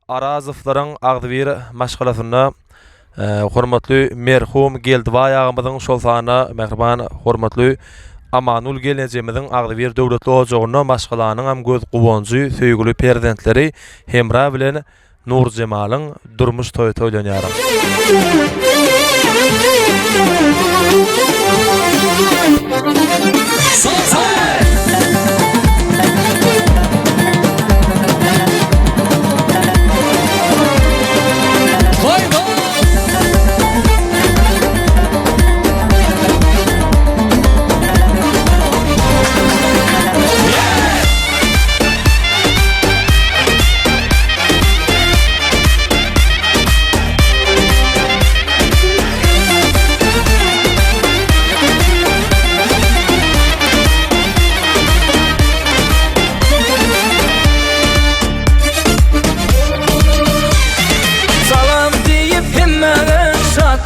Arazovlaryň Agdyr maşgalasyna hormatly merhum Geldibay agymyzyň şol sana mehriban hormatly Amanul gelenjemizin Agdyr döwletli ojagyna maşgalanyň hem göz gubanjy söýgüli prezidentleri hemra bilen Nur Jemalyň durmuş toýy toýlanýar.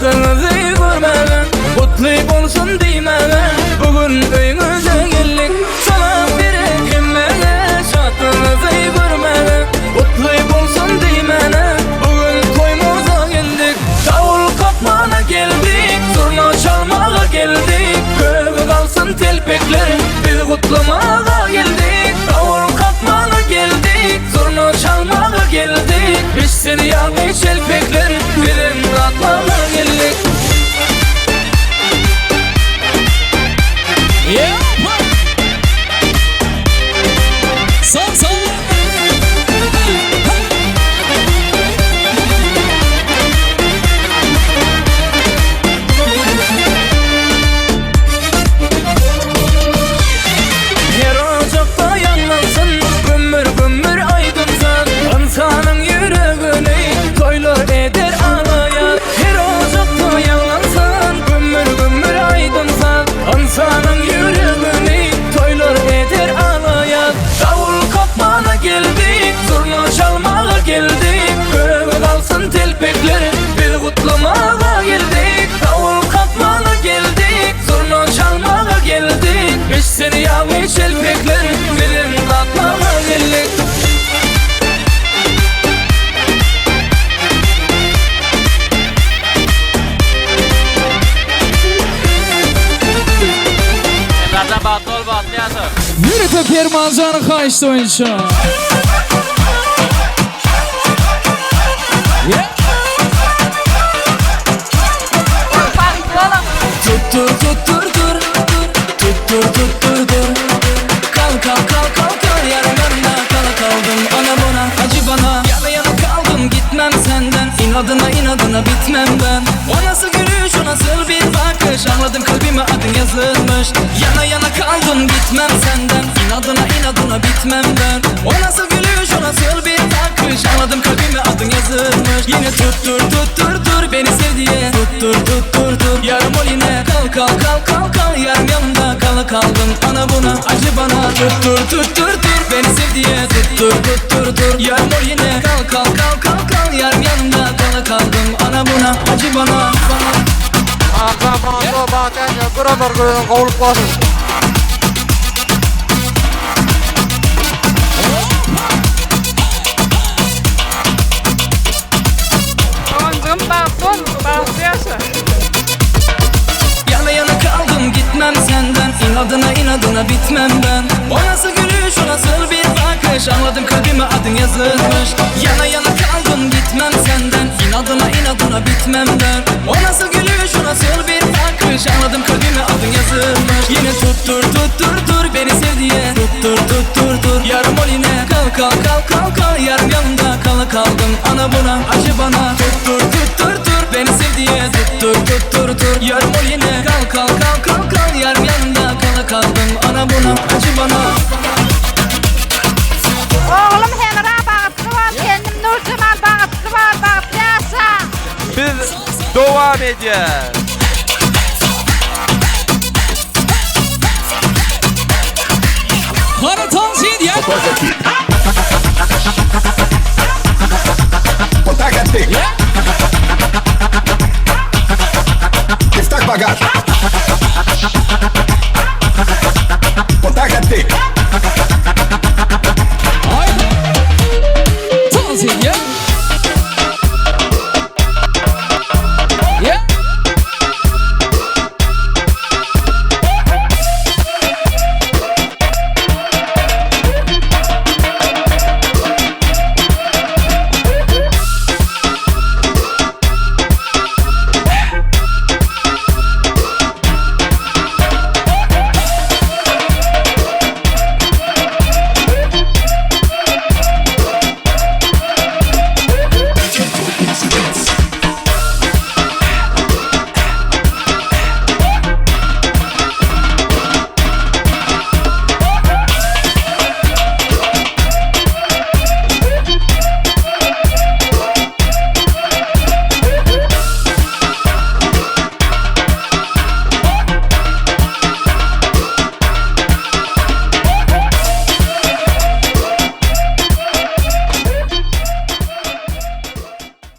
Aklınızı görmeden, kutlu olsun deymeden, bugün öyünüze geldik. Salam verip hemmene, şatlığınızı görmeden, kutlu olsun deymeden, bugün toyumuza geldik. Davul kapmana geldik, zurna çalmaya geldik. Köye kalsın telpekler, biz kutlamaya geldik. Davul kapmana geldik, zurna çalmaya geldik. Biz seni yanlış telpekler, bizim katmaya geldik. Yeah, son. Her ocakta yanlansın, gümbür aydınsan, insanın yüreğini toylar eder ağlayan. Her ocakta yanlansın, gümbür aydınsan, insanın yüreğini toylar eder ağlayan. Davul kapmana geldik, zurna çalmaya geldik. Köye kalsın telpekler, biz kutlamaya geldik. Davul kapmana geldik, zurna çalmaya geldik. Biz seni yanlış telpekler, bizim katmaya geldik. Zaten batol batlıyası. Yürü teper manzara kaçtı oyuncu. Tuttur. Kal yarım yanımda kala kaldım. Ana bana acı bana, yana kaldım gitmem senden. İnadına bitmem ben. O nasıl gülüş, o nasıl bir bakış, anladım kalbime adın yazılmış. Yana kaldım gitmem senden. İnadına bitmem ben. O nasıl gülüş, o nasıl bir bakış, anladım kalbime adın yazılmış. Yine tuttur beni sev diye. Tuttur yarım ol yine. Kal yarım yanımda kala kaldım. Ana buna acı bana. Tuttur beni sev diye. Tuttur yarım ol yine. Kal yarım yanımda kala kaldım. Ana buna acı bana. Bana batanya buralar görülen kavulup basın. Yana kaldım gitmem senden. İnadına bitmem ben. O nasıl gülüş, o nasıl bir bakış, anladım kalbime adın yazılmış. Yana kaldım gitmem senden. İnadına bitmem ben. O nasıl gülüş, o nasıl bir bakış, anladım kalbime adın yazılmış. Yine tuttur beni sev diye. Tuttur yarım ol yine. Kal yarım yanımda kala kaldım. Ana buna acı bana. Tuttur beni sev diye. Tuttur yarım ol yine. Kal yarım yanımda kala kaldım. Ana buna acı bana. Oğlum Henra bağıtlı var, kendim Nur Cemal bağıtlı var, bağıtlıyorsa. Biz devam edýär. Para tanzid ya. Está com bagagem.